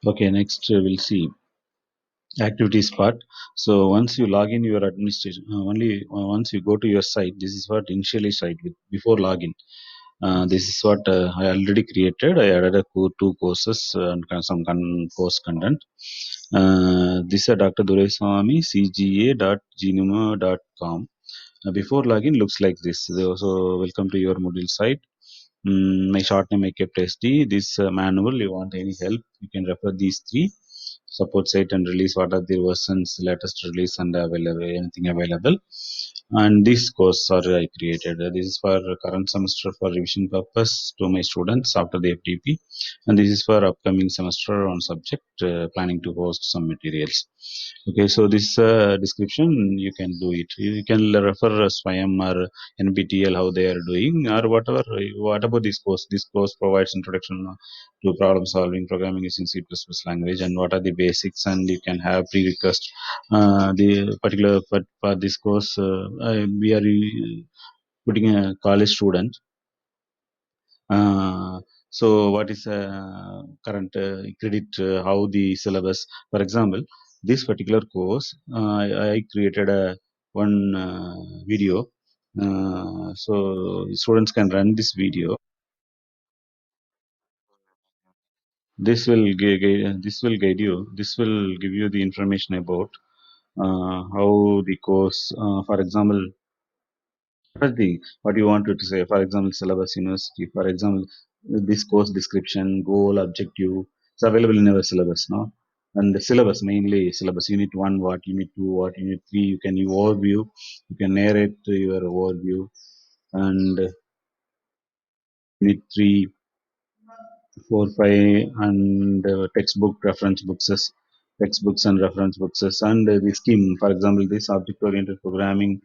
Okay, next we'll see activities part. So once you log in your administration, once you go to your site, this is what initially site before login. This is what I already created. I added two courses and some course content. This is Dr. Dureswamy, cga.gnuma.com. Before login looks like this. So welcome to your Moodle site. My short name I kept SD. This manual, you want any help, you can refer these three. Support site and release, what are the versions, latest release and available, anything available. And this course are I created. This is for current semester for revision purpose to my students after the FTP, and this is for upcoming semester on subject planning to host some materials. Okay, so this description you can do it. You can refer Swayam or NPTEL how they are doing or whatever. What about this course? This course provides introduction to problem solving programming using C++ language and what are the basics, and you can have prerequisite. The particular for this course, we are putting a college student. So what is current credit, how the syllabus, for example, this particular course, I created a one video. So students can run this video. This will guide you. This will give you the information about how the course, for example, what you wanted to say, for example, syllabus, university, for example, this course description, goal, objective, it's available in our syllabus now. And the syllabus, mainly syllabus, unit 1 what, unit 2 what, unit 3 you can overview, you can narrate your overview. And unit 3, 4, 5 and textbook reference books, textbooks and reference books, and the scheme, for example, this object oriented programming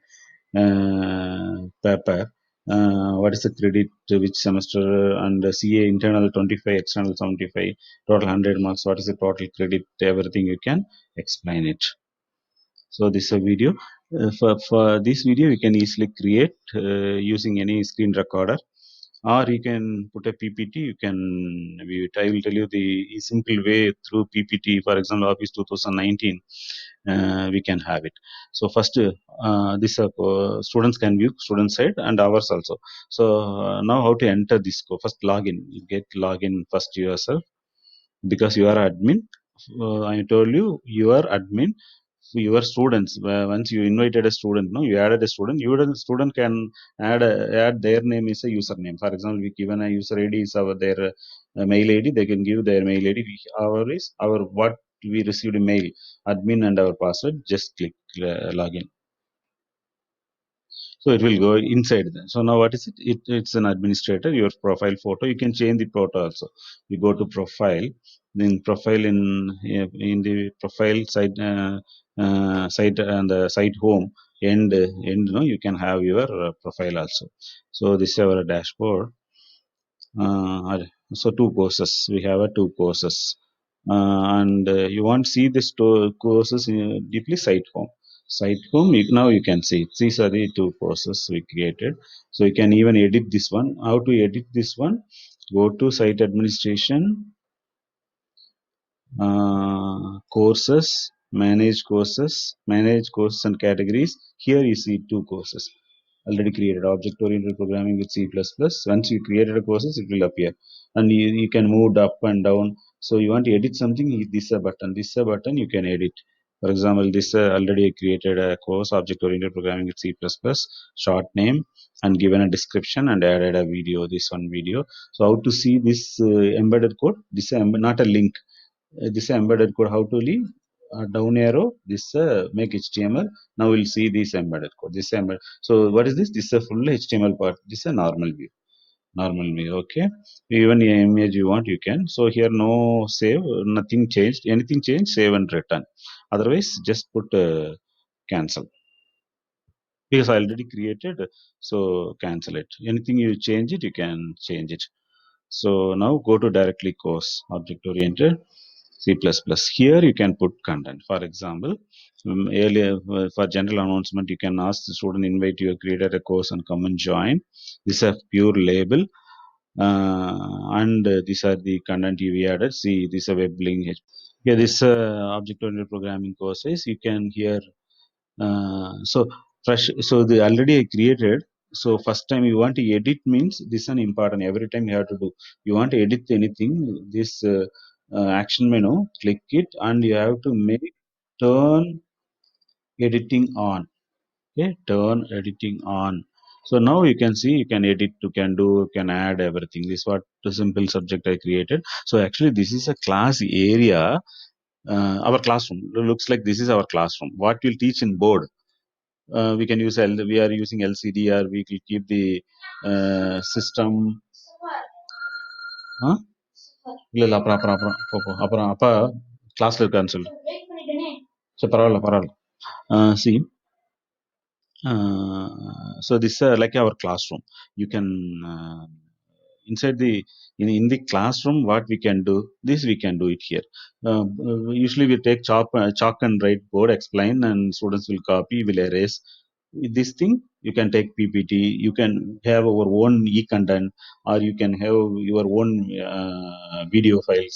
paper. What is the credit, which semester, and CA internal 25, external 75, total 100 marks. What is the total credit? Everything you can explain it. So this is a video. For this video, you can easily create using any screen recorder, or you can put a PPT. You can. I will tell you the simple way through PPT. For example, Office 2019, we can have it. So first, this students can view student side and ours also. So now how to enter this? First login. You get login first yourself because you are admin. I told you are admin. Your students, once you invited a student, no, you added a student. You the student can add their name is a username. For example, we given a user ID is our their mail ID. They can give their mail ID. Our is our what we received a mail, admin and our password. Just click login. So it will go inside there. So now what is it? It's an administrator, your profile photo. You can change the photo also. You go to profile, then profile in the profile site, site and the site home end, you can have your profile also. So this is our dashboard. So two courses, we have two courses, and you want to see this courses deeply. Site home, now you can see these are the two courses we created. So you can even edit this one. How to edit this one? Go to site administration, courses, manage courses and categories. Here you see two courses already created, object oriented programming with C++. Once you created a courses, it will appear, and you can move up and down. So you want to edit something, this is a button, you can edit. For example, this already created a course, object oriented programming with C++, short name, and given a description and added a video, this one video. So how to see this embedded code? This is not a link. This embedded code, how to leave down arrow, this make HTML. Now we'll see this embedded code, this embedded. So what is this? This is a full HTML part, this is a normal view. Okay, even the image you want, you can. So here no save, nothing changed. Anything changed, save and return. Otherwise just put cancel, because I already created. So cancel it. Anything you change it, you can change it. So now go to directly course, object oriented C++. Here you can put content. For example, earlier for general announcement, you can ask the student, invite you, created a course and come and join. This is a pure label. and these are the content we added. See, this is a web link. Yeah, this object-oriented programming courses you can here. So fresh. So the already I created. So first time you want to edit means this is an important. Every time you have to do. You want to edit anything. This action menu. Click it, and you have to make turn editing on. Okay, turn editing on. So now you can see you can edit, you can do, you can add everything. This is what the simple subject I created. So actually this is a class area, our classroom. Looks like this is our classroom. What we'll teach in board. We can use we are using LCD, or we will keep the system. Huh? இல்ல இல்ல அப்புறம் அப்புறம் அப்புறம் போ போ அப்புறம் அப்பா கிளாஸ்ல இருக்கான்னு சொல்லு சரி பரவாயில்ல பரவாயில்ல see so this is like our classroom. You can inside the in the classroom what we can do, this we can do it here. Usually we take chalk and write board, explain, and students will copy, will erase. With this thing you can take PPT, you can have our own e-content, or you can have your own video files,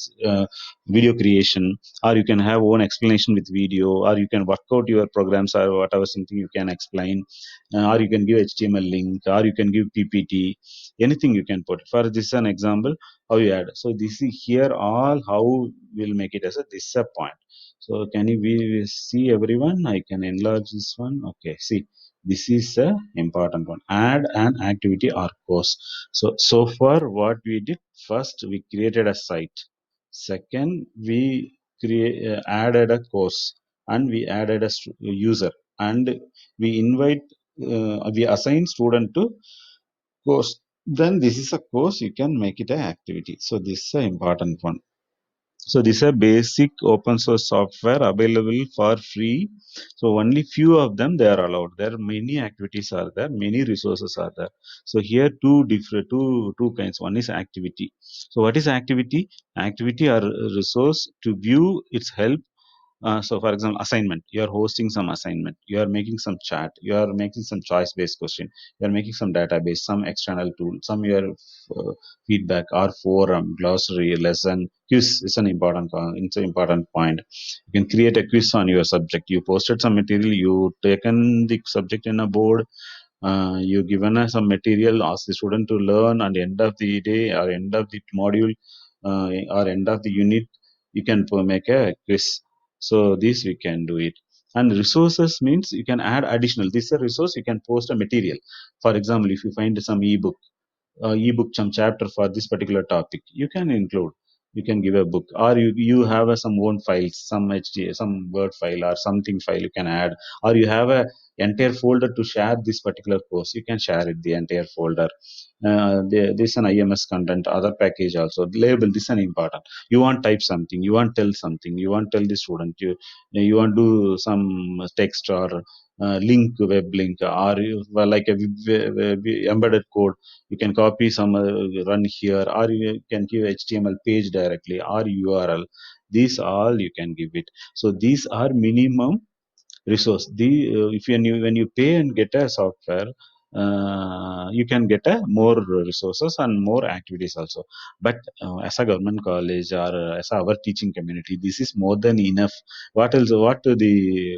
video creation, or you can have own explanation with video, or you can work out your programs or whatever something you can explain, or you can give HTML link, or you can give PPT, anything you can put. For this an example how you add. So this is here all how we'll make it as a this a point. So can you we see everyone? I can enlarge this one. Okay, see, this is a important one. Add an activity or course. So far what we did, first we created a site, second we added a course, and we added a user, and we invite we assign student to course. Then this is a course, you can make it an activity. So this is an important one. So these are basic open source software available for free. So only few of them they are allowed. There are many activities are there, many resources are there. So here two kinds. One is activity. So what is activity? Activity are resource to view its help. So for example, assignment, you are hosting some assignment, you are making some chat, you are making some choice based question, you are making some database, some external tool, some your feedback or forum, glossary, lesson. Quiz is an important it's an important point. You can create a quiz on your subject. You posted some material, you taken the subject in a board, you given us some material, ask the student to learn, and end of the day or end of the module, or end of the unit, you can make a quiz. So this we can do it. And resources means you can add additional. This is a resource, you can post a material. For example, if you find some ebook, ebook some chapter for this particular topic, you can include, you can give a book, or you have some own files, some some word file or something file you can add, or you have a entire folder to share this particular course, you can share it the entire folder. This an IMS content other package also label, this an important. You want type something, you want tell something, you want tell the student, you want do some text or link, web link, or well, like a embedded code, you can copy some run here, or you can give HTML page directly or URL. These all you can give it. So these are minimum resource. The if when you pay and get a software, you can get a more resources and more activities also. But as a government college, or as our teaching community, this is more than enough. What else, what the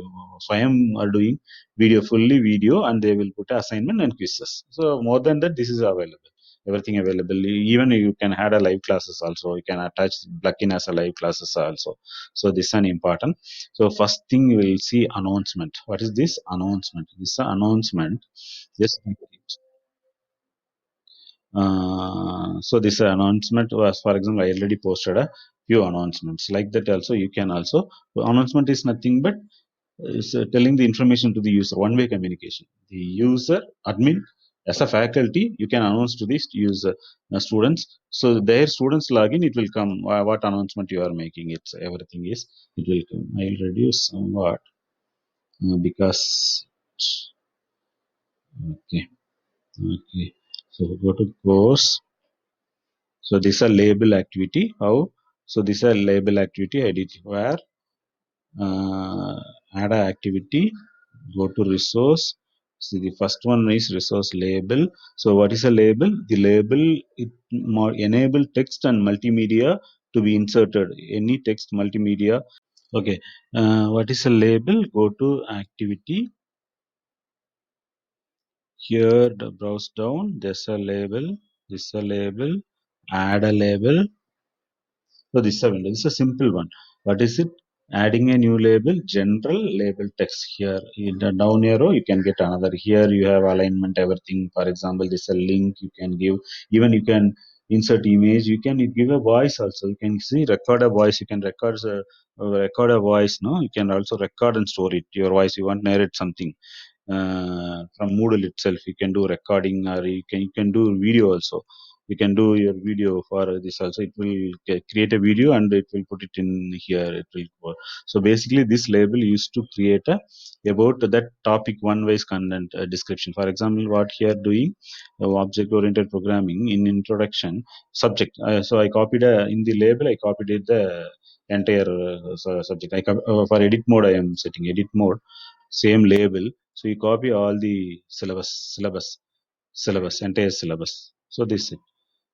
Swayam are doing, video, fully video, and they will put assignment and quizzes. So more than that, this is available, everything available. Even you can add a live classes also, you can attach plugin as a live classes also. So this is an important. So first thing you will see announcement. What is this announcement? This is an announcement. Just so this announcement was, for example, I already posted a few announcements like that. Also, you can also, announcement is nothing but is telling the information to the user, one-way communication. The user admin as a faculty, you can announce to the user students. So their students login, it will come. What announcement you are making? It's everything is, it will come. I'll reduce somewhat because okay, okay. So go to course. So this is a label activity. How? So this is a label activity edit where add a activity, go to resource, See, the first one is resource label. So what is a label? The label, it enable text and multimedia to be inserted. Any text multimedia. Okay. What is a label? Go to activity. Here, the browse down. There's a label. This is a label. Add a label. So this is a window. This is a simple one. What is it? Adding a new label, general label text. Here in the down arrow, you can get another. Here you have alignment, everything. For example, this is a link you can give. Even you can insert image. You can give a voice also. You can see record a voice. You can record a voice. No, you can also record and store it. Your voice. You want to narrate something from Moodle itself. You can do recording, or you can do video also. You can do your video for this also. It will create a video and it will put it in here. It will so basically this label used to create a about that topic one wise content description. For example, what here doing object oriented programming in introduction subject. So I copied in the label. I copied it the entire subject. For edit mode, I am setting edit mode. Same label. So you copy all the syllabus, entire syllabus. So this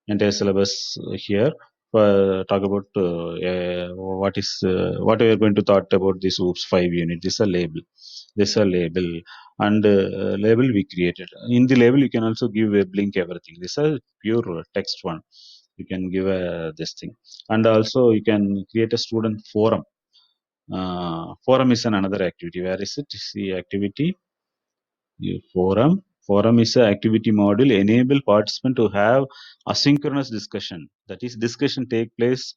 entire syllabus here. Talk about what we are going to talk about this OOPS 5 unit. This is a label. This is a label, and label we created. In the label, you can also give a link everything. This is a pure text one. You can give a this thing, and also you can create a student forum. Forum is another activity. Where is it? See activity forum. Forum is an activity module enable participant to have asynchronous discussion. That is, discussion take place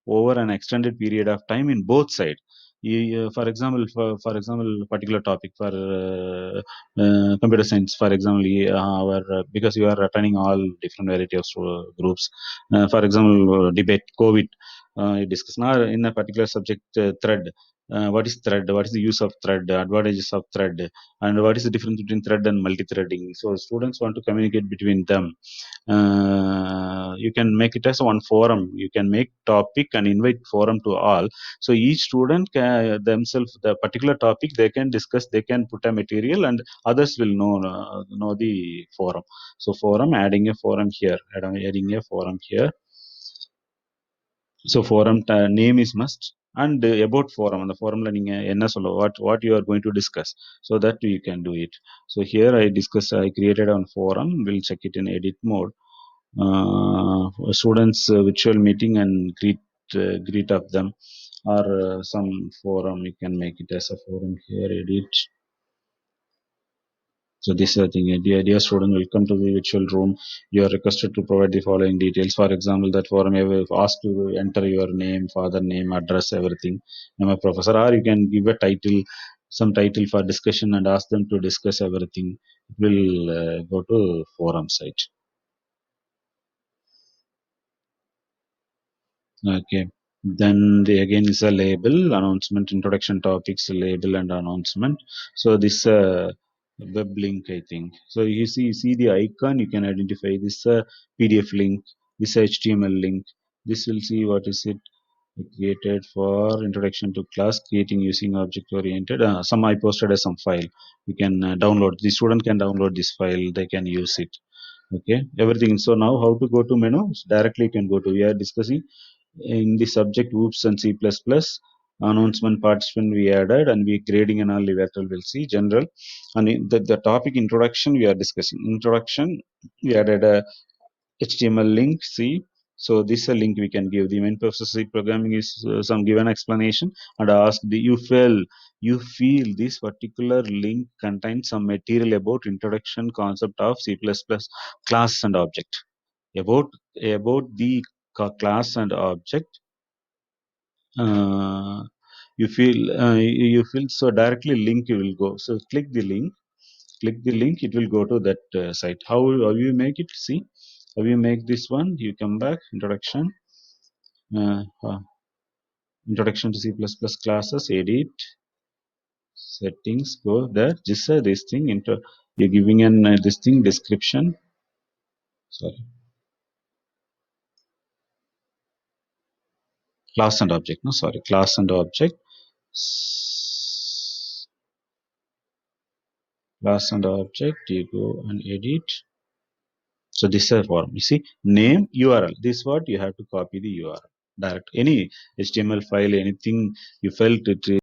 over an extended period of time in both sides. For example, particular topic for computer science. For example, because you are attending all different variety of groups. For example, debate, COVID, you discuss now in a particular subject thread. What is thread? What is the use of thread? Advantages of thread? And what is the difference between thread and multi-threading? So students want to communicate between them. You can make it as one forum. You can make topic and invite forum to all. So each student can themselves the particular topic they can discuss. They can put a material, and others will know the forum. So forum, adding a forum here, adding a forum here. So forum name is must, and about forum அந்த forumல நீங்க என்ன சொல்ல what you are going to discuss, so that you can do it. So here I created on forum. We'll check it in edit mode. Students virtual meeting and greet of them, or some forum. You can make it as a forum here. Edit. So this is the thing. Dear student, welcome to the virtual room. You are requested to provide the following details. For example, that forum you have asked to enter your name, father name, address, everything. I'm a professor. Or you can give a title, some title for discussion, and ask them to discuss everything. It will go to forum site. Okay. Then again is a label, announcement, introduction topics, label and announcement. So this web link, I think. So you see the icon, you can identify this PDF link, this HTML link. This will see what is it created for introduction to class, creating using object oriented. Some I posted as some file. You can download. The student can download this file. They can use it. Okay, everything. So now how to go to menu? Directly you can go to. We are discussing in the subject OOPS and C++. Announcement participant we added, and we grading and all later we'll see general. And in the topic introduction we are discussing. Introduction, we added a HTML link. See, so this is a link we can give. The main purpose of C programming is some given explanation, and ask the you feel this particular link contains some material about introduction concept of C++ class and object. About the class and object. uh, you feel so directly link you will go. So click the link, it will go to that site. How you make it? See, how you make this one? You come back, uh, uh, introduction to C++ classes, edit, settings, go there, just this thing into, you're giving an this thing description. Sorry, class and object, no, sorry, class and object. class and object, you go and edit. So this is a form. You see, name URL. This what you have to copy the URL. Direct any HTML file, anything you felt it